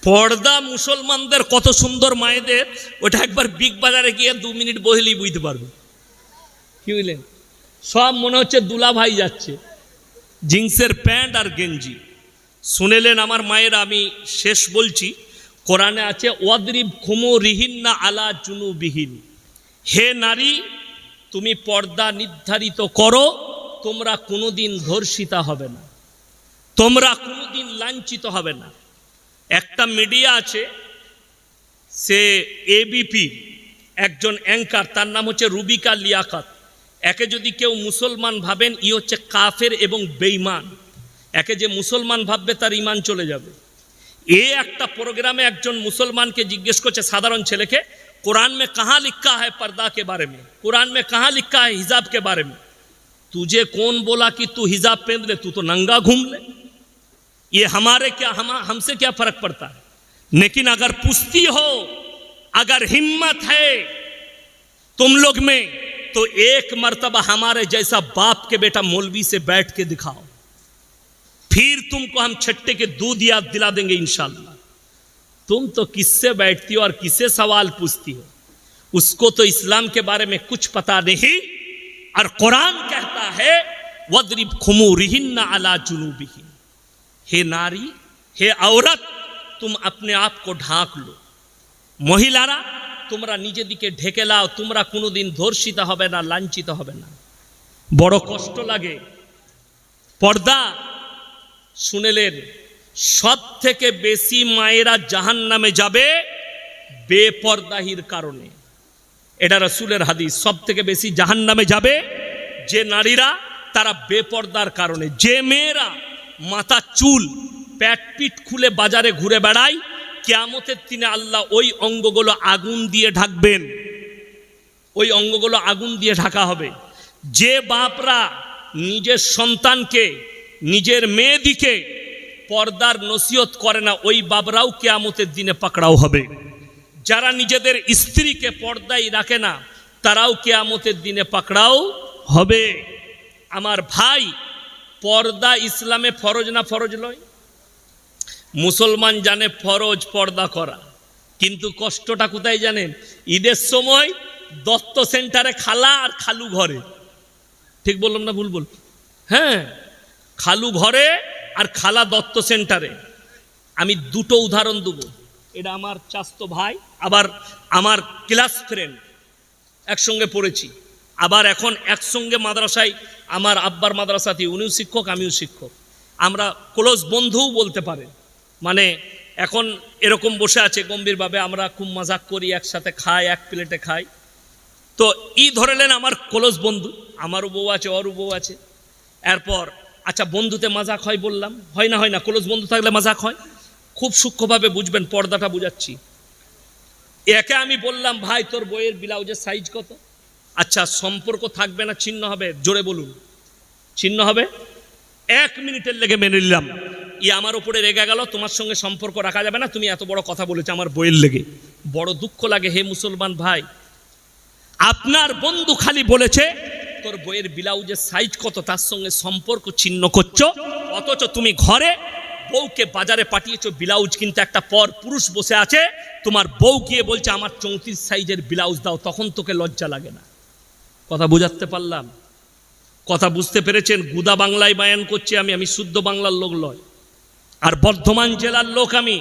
পর্দা মুসলমানদের কত সুন্দর মায়েদের, ওটা একবার বিগ বাজারে গিয়ে 2 মিনিট বসলেই বুঝতে পারবে। কি বুঝলেন? সব মনে হচ্ছে দুলা ভাই যাচ্ছে, জিন্সের প্যান্ট আর গেঞ্জি। শুনেলেন আমার মায়েরা, আমি শেষ বলছি, কোরআনে আছে ওয়াদরিব খুমুরিহিন্না আলা জুনুবিহিন, হে নারী তুমি পর্দা নির্ধারিত করো, তোমরা কোনোদিন ধর্ষিতা হবে না, তোমরা কোনোদিন লাঞ্ছিত হবে না। একটা মিডিয়া আছে, সে এবিপি একজন অ্যাঙ্কার, তার নাম হচ্ছে রুবিকা লিয়াকত। একে যদি কেউ মুসলমান ভাবেন, ই হচ্ছে কাফের এবং বেঈমান। একে যে মুসলমান ভাববে তার ঈমান চলে যাবে। এ একটা প্রোগ্রামে একজন মুসলমানকে জিজ্ঞেস করছে, সাধারণ ছেলেকে, कुरान में कहाँ लिखा है पर्दा के बारे में, कुरान में कहाँ लिखा है हिजाब के बारे में? तुझे कौन बोला कि तू हिजाब पहन ले, तू तो नंगा घूम ले, ये हमारे क्या हमसे क्या फर्क पड़ता है? लेकिन अगर पुश्ती हो, अगर हिम्मत है तुम लोग में, तो एक मर्तबा हमारे जैसा बाप के बेटा मौलवी से बैठ के दिखाओ, फिर तुमको हम छट्टे के दूध याद दिला देंगे इंशाल्लाह। तुम तो किससे बैठती हो और किससे सवाल पूछती हो? उसको तो इस्लाम के बारे में कुछ पता नहीं। और कुरान कहता है वद्रिब खुमुरिहिन्ना अला जुनूबिहिन, हे नारी, हे औरत, तुम अपने आप को ढाक लो। महिलारा তোমরা নিজেদিকে ঢেকে লাও, তোমরা কোনোদিন ধর্ষিত হবে না, লাঞ্ছিত হবে না। বড় কষ্ট লাগে। পর্দা শুনেলেন, সব থেকে বেশি মায়েরা জাহান্নামে যাবে বেপর্দাহির কারণে। এটা রাসূলের হাদিস। সব থেকে বেশি জাহান্নামে যাবে যে নারীরা, তারা বেপর্দার কারণে। যে মেয়েরা মাথা চুল প্যাট পিট খুলে বাজারে ঘুরে বেড়ায়, কিয়ামতের দিনে আল্লাহ ওই অঙ্গগুলো আগুন দিয়ে ঢাকবেন, ওই অঙ্গগুলো আগুন দিয়ে ঢাকা হবে। যে বাপরা নিজের সন্তানকে, নিজের মেয়েদিকে পর্দার নসিহত করে না, ওই বাপরাও কিয়ামতের দিনে পাকড়াও হবে। যারা নিজেদের স্ত্রীকে পর্দায় রাখে না, তারাও কিয়ামতের দিনে পাকড়াও হবে। আমার ভাই, পর্দা ইসলামে ফরজ না ফরজ নয়? মুসলমান জানে ফরজ পর্দা করা, কিন্তু কষ্টটা কোথায় জানেন? ঈদের সময় দত্ত সেন্টারে খালা আর খালু ঘরে। ঠিক বললাম না ভুল বল? হ্যাঁ, খালু ঘরে আর খালা দত্ত সেন্টারে। আমি দুটো উদাহরণ দেবো। এটা আমার চাস্তো ভাই, আবার আমার ক্লাস ফ্রেন্ড, একসঙ্গে পড়েছি, আবার এখন একসঙ্গে মাদ্রাসায়, আমার আব্বার মাদ্রাসাতে, উনিও শিক্ষক আমিও শিক্ষক, আমরা ক্লোজ বন্ধুও বলতে পারেন। মানে এখন এরকম বসে আছে গম্ভীরভাবে, আমরা খুব মজাক করি, একসাথে খাই, এক প্লেটে খাই। তো ধরেলেন আমার ক্লোজ বন্ধু, আমারও বউ আছে, ওরও বউ আছে। এরপর আচ্ছা, বন্ধুতে মজাক হয় বললাম, হয় না? হয় না? ক্লোজ বন্ধু থাকলে মজাক হয়। খুব সূক্ষ্মভাবে বুঝবেন, পর্দাটা বুঝাচ্ছি। একে আমি বললাম, ভাই তোর বইয়ের ব্লাউজের সাইজ কত? আচ্ছা, সম্পর্ক থাকবে না ছিন্ন হবে? জোরে বলুন। ছিন্ন হবে? 1 মিনিটের লেগে মেনে নিলাম। আমার উপরে রেগে গেল, তোমার সঙ্গে সম্পর্ক রাখা যাবে না, তুমি এত বড় কথা বলেছো আমার বইয়ের লেগে। বড় দুঃখ লাগে। হে মুসলমান ভাই, আপনার বন্ধু খালি বলেছে তোর বইয়ের ব্লাউজের সাইজ কত, তার সঙ্গে সম্পর্ক ছিন্ন করছো, অথচ তুমি ঘরে বউকে বাজারে পাঠিয়েছো ব্লাউজ কিনতে। একটা পর পুরুষ বসে আছে, তোমার বউ গিয়ে বলছে আমার 34 সাইজের ব্লাউজ দাও, তখন তোকে লজ্জা লাগে না? কথা বুঝাতে পারলাম? কথা বুঝতে পেরেছেন? গুদা বাংলায় বায়ান করছি আমি শুদ্ধ বাংলার লোক নয়, আর বর্ধমান জেলার লোক আমি।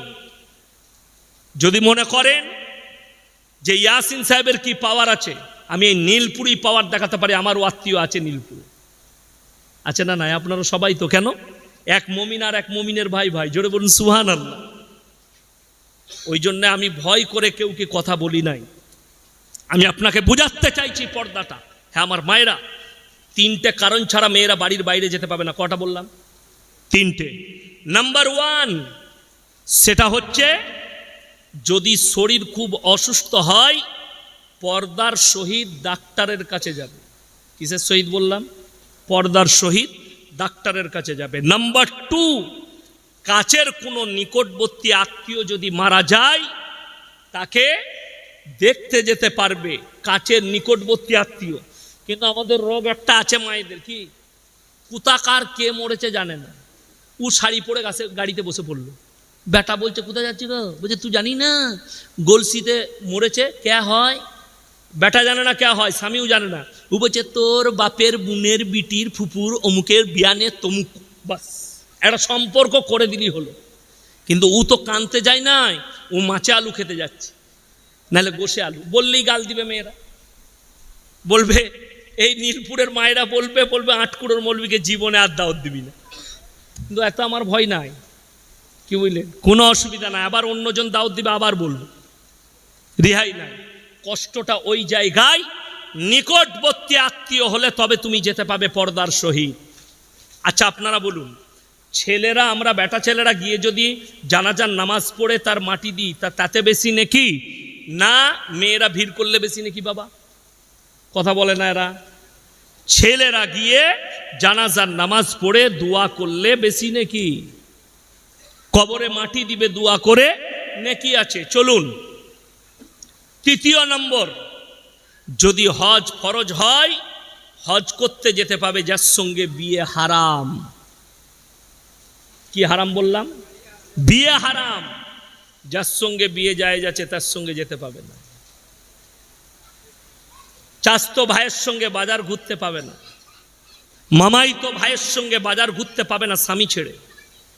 যদি মনে করেন যে ইয়াসিন সাহেবের কি পাওয়ার আছে, আমি এই নীলপুরি পাওয়ার দেখাতে পারি। আমারও আত্মীয় আছে নীলপুর, আছে না? নাই? আপনারা সবাই তো। কেন? এক মমিন আর এক মমিনের ভাই ভাই। জোরে বলুন সুবহানাল্লাহ। ওই জন্য আমি ভয় করে কেউকে কথা বলি নাই। আমি আপনাকে বুঝাতে চাইছি পর্দাটা। হ্যাঁ আমার মায়েরা, 3টে কারণ ছাড়া মেয়েরা বাড়ির বাইরে যেতে পাবে না। কটা বললাম? 3টে। নাম্বার 1, সেটা হচ্ছে যদি শরীর খুব অসুস্থ হয়, পর্দার সহিত ডাক্তারের কাছে যাবে। কিসের সহিত বললাম? পর্দার সহিত ডাক্তারের কাছে যাবে। নাম্বার 2, কাছের কোনো নিকটবর্তী আত্মীয় যদি মারা যায়, তাকে দেখতে যেতে পারবে, কাছের নিকটবর্তী আত্মীয়। কিন্তু আমাদের রোগ একটা আছে মায়েদের, কি কোথাকার কে মরেছে জানে না, ও শাড়ি পরে গাড়িতে বসে পড়লো, বেটা বলছে কোথায় যাচ্ছি গো? বলছে তুই জানি না গলসিতে মরেছে কে হয়? বেটা জানে না কে হয়, স্বামীও জানে না। ও বলছে তোর বাপের বোনের বিটির ফুপুর অমুকের বিয়ানে তমুক, বাস একটা সম্পর্ক করে দিলি হলো। কিন্তু ও তো কানতে যায় নাই, ও মাছে আলু খেতে যাচ্ছে, নাহলে গোশে আলু। বললেই গাল দিবে মেয়েরা, বলবে এই নীলপুরের মায়েরা বলবে আটকুড়োর মৌলবীকে জীবনে আর দাওয়াত দিবি না। কিন্তু এত আমার ভয় নাই, কি বুঝলেন, কোনো অসুবিধা নাই। আবার অন্যজন দাওয়াত দিবে, আবার বলবো, রেহাই নাই। কষ্টটা ওই জায়গায়, নিকটবর্তী আত্মীয় হলে তবে তুমি যেতে পাবে পর্দার সহিত। আচ্ছা আপনারা বলুন, ছেলেরা, আমরা বেটা ছেলেরা গিয়ে যদি জানাজার নামাজ পড়ে তার মাটি দিই, তাতে বেশি নেকি না মেয়েরা ভিড় করলে বেশি নেকি? বাবা কথা বলে না এরা? ছেলেরা গিয়ে জানাজার নামাজ পড়ে দোয়া করলে বেশি নেকি, কবরে মাটি দিবে দোয়া করে নেকি আছে। চলুন তৃতীয় নম্বর, যদি হজ ফরজ হয়, হজ করতে যেতে পাবে যার সঙ্গে বিয়ে হারাম। কি হারাম বললাম? বিয়ে হারাম। যার সঙ্গে বিয়ে যায় যাচ্ছে তার সঙ্গে যেতে পাবে না। চাচতো ভাইয়ের সঙ্গে বাজার ঘুরতে পাবে না, মামাইতো ভাইয়ের সঙ্গে বাজার ঘুরতে পাবে না স্বামী ছেড়ে।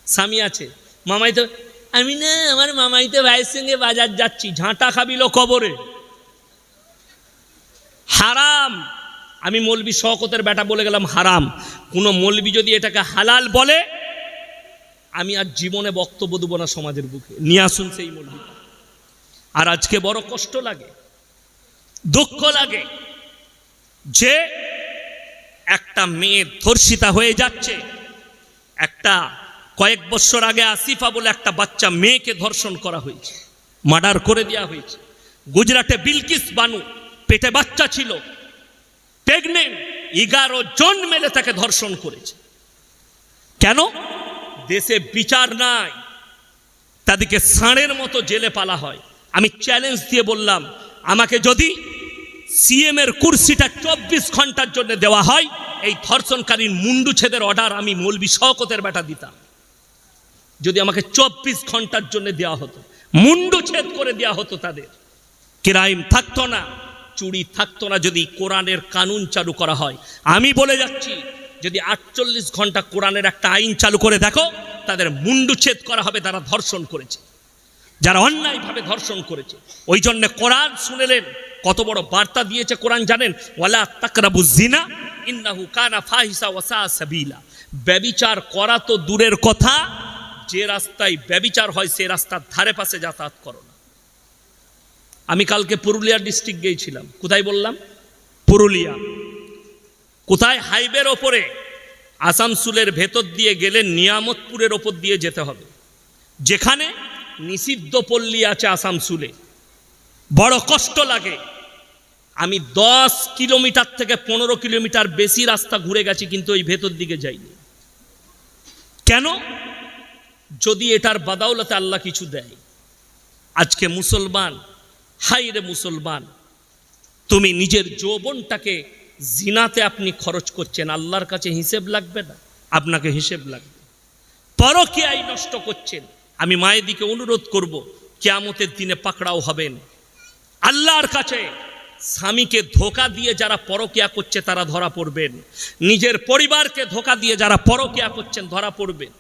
স্বামী আছে, মামাইতো, আমি না আমার মামাইতো ভাইয়ের সঙ্গে বাজার যাচ্ছি, ঝাঁটা খাবিল কবরে, হারাম। আমি মৌলবি শওকতের বেটা বলে গেলাম হারাম। কোনো মৌলবি যদি এটাকে হালাল বলে, আমি আর জীবনে বক্তব্য দেবো না সমাজের বুকে, নিয়ে আসুন সেই মৌলবি। আর আজকে বড় কষ্ট লাগে, দুঃখ লাগে যে একটা মেয়ে ধর্ষিতা হয়ে যাচ্ছে। একটা কয়েক বছর আগে আসিফা বলে একটা বাচ্চা মেয়েকে ধর্ষণ করা হয়েছে, মার্ডার করে দেওয়া হয়েছে। গুজরাটে বিলকিস বানু পেটে বাচ্চা ছিল, প্রেগনেন্ট, 11 জন মিলে তাকে ধর্ষণ করেছে। কেন? দেশে বিচার নাই, তাদেরকে ষাঁড়ের মতো জেলে পালা হয়। আমি চ্যালেঞ্জ দিয়ে বললাম, আমাকে যদি সিএম এর কুর্সিটা 24 ঘন্টার জন্য দেওয়া হয়, এই ধর্ষণকারীর মুন্ডু ছেদের অর্ডার আমি মৌলবি শওকতের বেটা দিতাম। যদি আমাকে 24 ঘন্টার জন্য দেওয়া হতো, মুন্ডু ছেদ করে দেওয়া হতো, তাদের ক্রাইম থাকতো না, চুরি থাকতো না। যদি কোরআনের কানুন চালু করা হয়, আমি বলে যাচ্ছি, যদি 48 ঘন্টা কোরআনের একটা আইন চালু করে দেখো, তাদের মুন্ডু ছেদ করা হবে, তারা ধর্ষণ করেছে, যারা অন্যায়ভাবে ধর্ষণ করেছে। ওই জন্য কোরআন শুনেলেন, কত বড় বার্তা দিয়েছে কোরআন জানেন? ওয়ালা তাকরাবুজ জিনা ইন্নাহু কানা ফাহিশা ওয়া সা সাবিলা। ব্যভিচার করা তো দূরের কথা, যে রাস্তায় ব্যভিচার হয় সে রাস্তার ধারে পাশে যাতায়াত করো না। আমি কালকে পুরুলিয়া ডিস্ট্রিক্ট গিয়েছিলাম। কোথায় বললাম? পুরুলিয়া। কোথায়? হাইওয়ের ওপরে, আসানসোলের ভেতর দিয়ে গেলে নিয়ামতপুরের ওপর দিয়ে যেতে হবে, যেখানে নিষিদ্ধ পল্লী আছে আসানসোলে। বড় কষ্ট লাগে। আমি 10 কিলোমিটার থেকে 15 কিলোমিটার বেশি রাস্তা ঘুরে গেছি, কিন্তু ওই ভেতর দিকে যাইনি। কেন? যদি এটার বাদাউলতে আল্লাহ কিছু দেয়। আজকে মুসলমান, হাই রে মুসলমান, তুমি নিজের যৌবনটাকে জিনাতে আপনি খরচ করছেন, আল্লাহর কাছে হিসেব লাগবে না? আপনাকে হিসেব লাগবে। পরকীয়ায় নষ্ট করছেন। আমি মায়ের দিকে অনুরোধ করব, কিয়ামতের দিনে পাকড়াও হবেন আল্লাহর কাছে। স্বামীকে ধোঁকা দিয়ে যারা পরকীয়া করছে তারা ধরা পড়বেন, নিজের পরিবারকে ধোঁকা দিয়ে যারা পরকীয়া করছেন ধরা পড়বেন।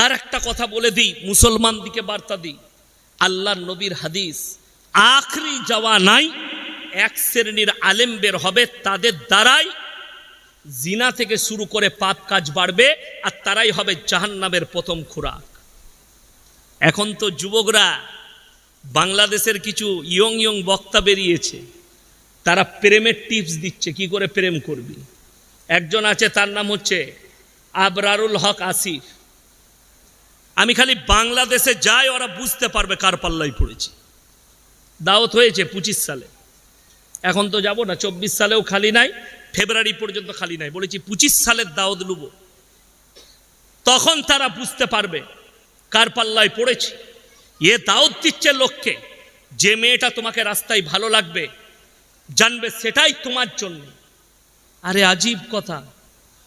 আর একটা কথা বলে দিই, মুসলমান দিকে বার্তা দিই, আল্লাহর নবীর হাদিস, আখরি যাওয়া নাই, এক শ্রেণীর আলেম বের হবে, তাদের দ্বারাই জিনা থেকে শুরু করে পাপ কাজ বাড়বে, আর তারাই হবে জাহান্নামের প্রথম খোরাক। এখন তো যুবকরা, বাংলাদেশের কিছু ইয়ং বক্তা বেরিয়েছে, তারা প্রেমের টিপস দিচ্ছে, কি করে প্রেম করবি। একজন আছে, তার নাম হচ্ছে আবরারুল হক আসিফ। আমি খালি বাংলাদেশে যাই, ওরা বুঝতে পারবে কার পাল্লাই পড়েছি। দাওয়াত হয়েছে 25 সালে, এখন তো যাব না, 24 সালেও খালি নাই, ফেব্রুয়ারি পর্যন্ত খালি নাই। বলেছি 25 সালের দাওয়াত লুব, তখন তারা বুঝতে পারবে কার পাল্লায় পড়েছে। এ দাওয়াত দিচ্ছে লোককে, যে মেয়েটা তোমাকে রাস্তায় ভালো লাগবে, জানবে সেটাই তোমার জন্য। আরে আজীব কথা,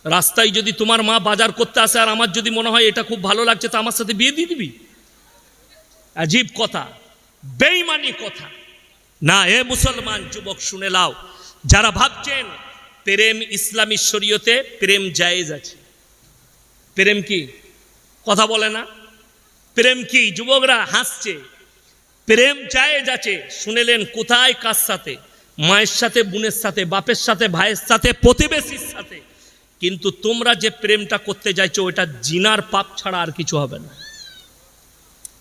রাস্তায় যদি তোমার মা বাজার করতে আসে আর আমার যদি মনে হয় এটা খুব ভালো লাগছে তো আমার সাথে বিয়ে দিয়ে দিবি? আজীব কথা, বেঈমানি কথা। না, এ মুসলমান যুবক শুনে লাও, যারা ভাবছেন প্রেম ইসলামী শরীয়তে প্রেম জায়েজ আছে, প্রেম কি? কথা বলে না, প্রেম কি? যুবকরা হাসছে। প্রেম জায়েজ আছে, শুনেলেন কোথায়? কার সাথে? মায়ের সাথে, বোনের সাথে, বাপের সাথে, ভাইয়ের সাথে, প্রতিবেশীর সাথে। কিন্তু তোমরা যে প্রেমটা করতে চাইছো ওটা জিনার পাপ ছাড়া আর কিছু হবে না।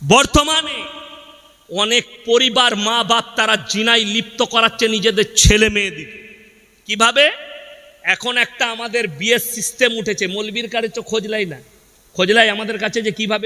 বর্তমানে অনেক পরিবার, মা বাপ, তারা জিনায় লিপ্ত করাচ্ছে নিজেদের ছেলে মেয়েদিকে। কিভাবে? এখন একটা আমাদের বিয়ের সিস্টেম উঠেছে, মৌলবীর কাছে খোঁজলাই না, খোঁজলাই আমাদের কাছে যে কিভাবে